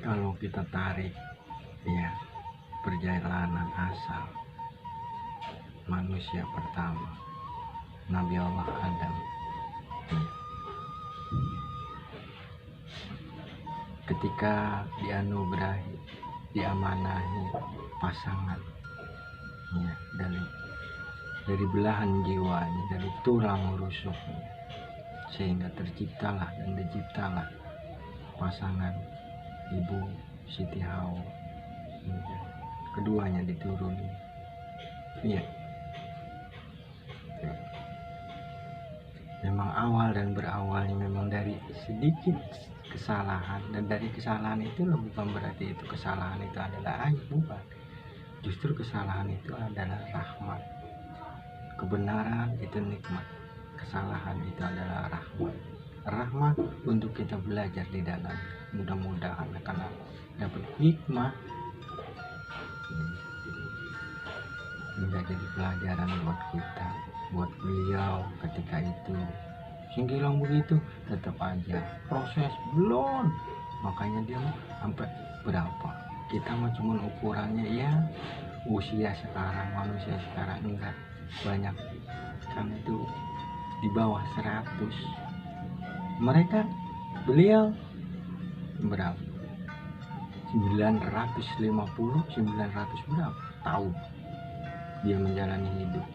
Kalau kita tarik ya perjalanan asal manusia pertama, Nabi Allah Adam, ketika dianugerahi, diamanahi pasangan ya, dari belahan jiwanya, dari tulang rusuknya, sehingga terciptalah dan diciptalah pasangan Ibu Siti Hawa. Keduanya dituruni ya. Memang awal dan berawalnya memang dari sedikit kesalahan, dan dari kesalahan itu bukan berarti itu kesalahan itu adalah aib, bukan. Justru kesalahan itu adalah rahmat, kebenaran itu nikmat, kesalahan itu adalah rahmat untuk kita belajar di dalam. Mudah-mudahan akan dapat hikmah, menjadi pelajaran buat kita, buat beliau ketika itu. Singgilang begitu tetap aja proses belum, makanya dia sampai berapa, kita mah cuma ukurannya ya usia sekarang, manusia sekarang enggak banyak kan, itu di bawah 100. Mereka beliau berapa, 950 900 berapa tahun dia menjalani hidup.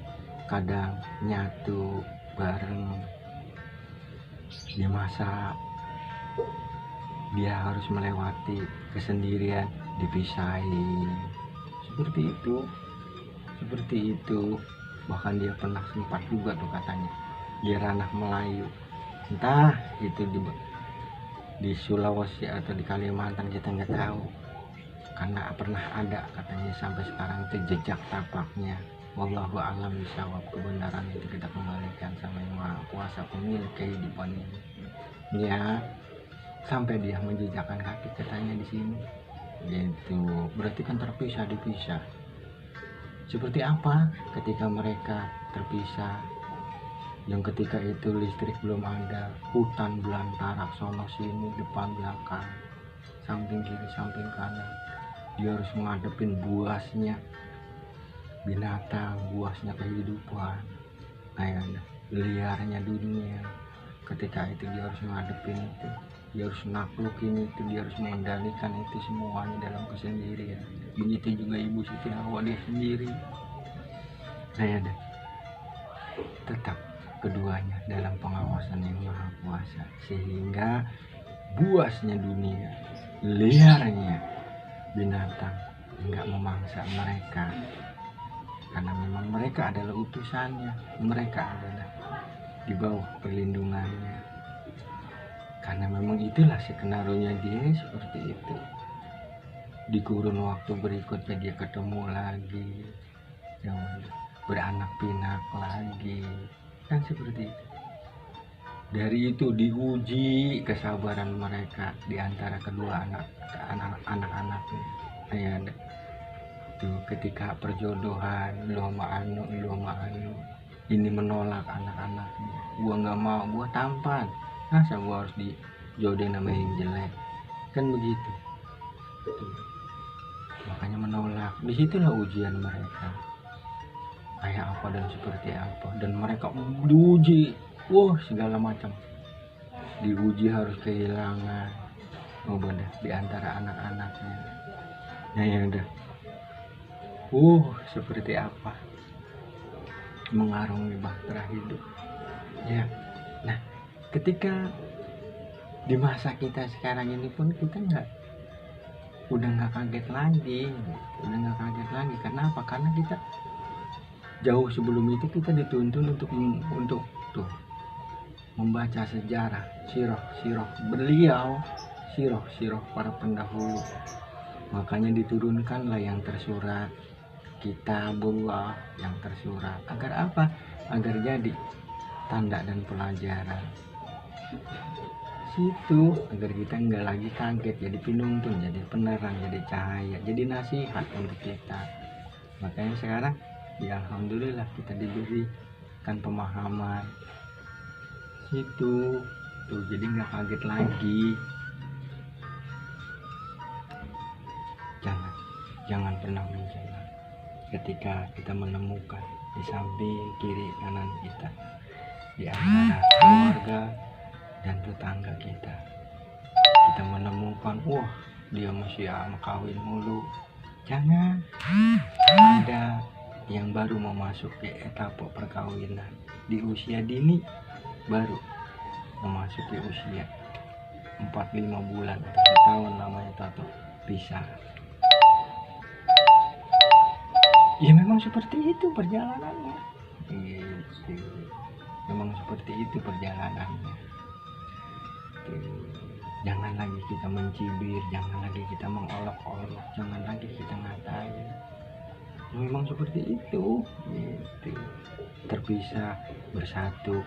Kadang nyatu bareng, di masa dia harus melewati kesendirian, dipisahin, seperti itu. Bahkan dia pernah sempat juga tuh katanya di ranah Melayu, entah itu di Sulawesi atau di Kalimantan, kita nggak tahu, karena pernah ada katanya sampai sekarang itu jejak tapaknya. Wallahu a'lam bishawab, kebenaran itu kita kembalikan sama Yang Maha Kuasa pemilik kehidupan ini ya. Sampai dia menjejakkan kaki katanya di sini gitu, berarti kan dipisah. Seperti apa ketika mereka terpisah, yang ketika itu listrik belum ada, hutan belantara sono sini, depan belakang, samping kiri samping kanan, dia harus menghadapin buasnya binatang, buasnya kehidupan, liarnya dunia. Ketika itu dia harus menghadapin itu, dia harus naklukin itu, dia harus mengendalikan itu semuanya dalam kesendirian. Begitu juga Ibu Siti Hawa, dia sendiri. Tetap keduanya dalam pengawasan Yang Maha Kuasa, sehingga buasnya dunia, liarnya binatang enggak memangsa mereka, karena memang mereka adalah utusannya, mereka adalah di bawah perlindungannya, karena memang itulah skenario-nya dia seperti itu. Di kurun waktu berikutnya dia ketemu lagi, yang beranak pinak lagi, kan seperti itu. Dari itu diuji kesabaran mereka di antara kedua anak-anaknya ya. Tuh ketika perjodohan, lu sama anu, ini menolak anak-anaknya, gua nggak mau, gua tampan, masa gua harus dijodohin sama yang jelek, kan begitu. Tuh. Makanya menolak. Disitulah ujian mereka kayak apa dan seperti apa, dan mereka diuji segala macam, diuji harus kehilangan benar di antara anak-anaknya ya udah seperti apa mengarungi bahtera hidup ya. Nah ketika di masa kita sekarang ini pun kita udah nggak kaget lagi. Karena apa? Karena kita jauh sebelum itu kita dituntun untuk membaca sejarah sirah beliau, sirah para pendahulu. Makanya diturunkanlah yang tersurat, kitabullah yang tersurat. Agar apa? Agar jadi tanda dan pelajaran situ, agar kita nggak lagi kaget, jadi penuntun, jadi penerang, jadi cahaya, jadi nasihat untuk kita. Makanya sekarang ya alhamdulillah kita diberikan pemahaman situ tuh, jadi nggak kaget lagi jangan pernah mencela ketika kita menemukan di samping kiri kanan kita, di antara keluarga dan tetangga kita menemukan, wah dia masih kawin mulu. Jangan, ada yang baru mau masuk ke etapa perkawinan di usia dini, baru memasuki usia 4-5 bulan atau setahun, namanya tato pisah. Ya memang seperti itu perjalanannya, gitu. Memang seperti itu perjalanannya. Jangan lagi kita mencibir, jangan lagi kita mengolok-olok, jangan lagi kita ngatain. Memang seperti itu, gitu. Terpisah, bersatu,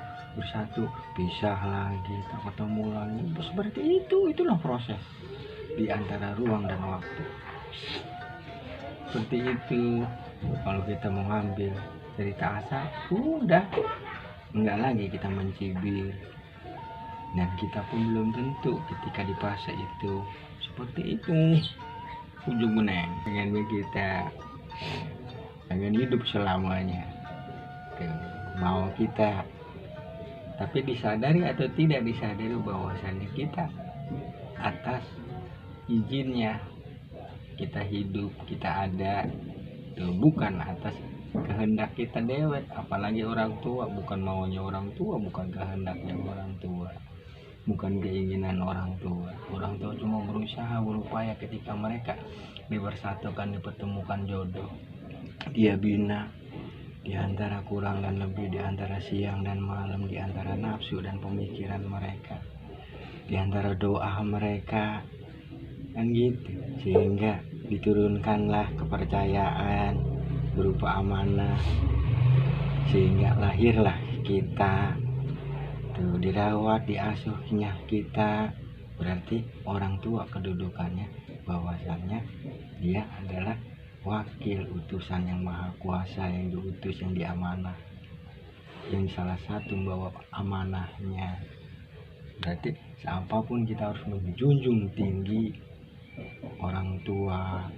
pisah lagi, tak ketemu lagi. Seperti itu, itulah proses di antara ruang dan waktu. Seperti itu. Kalau kita mau ngambil cerita asal, udah enggak lagi kita mencibir, dan kita pun belum tentu ketika di fase itu seperti itu. Ujung meneng pengen kita pengen hidup selamanya, mau kita, tapi disadari atau tidak disadari bahwasannya kita atas izinnya kita hidup, kita ada, bukan atas kehendak kita dewet, apalagi orang tua. Bukan maunya orang tua, bukan kehendaknya orang tua, bukan keinginan orang tua. Orang tua cuma berusaha, berupaya ketika mereka dipersatukan, dipertemukan jodoh, dia bina di antara kurang dan lebih, di antara siang dan malam, di antara nafsu dan pemikiran mereka, di antara doa mereka, kan gitu. Sehingga diturunkanlah kepercayaan berupa amanah, sehingga lahirlah kita, tuh dirawat, diasuhnya kita. Berarti orang tua kedudukannya bahwasannya dia adalah wakil utusan yang maha kuasa, yang diutus, yang diamanah, yang salah satu membawa amanahnya. Berarti seapapun kita harus menjunjung tinggi orang tua,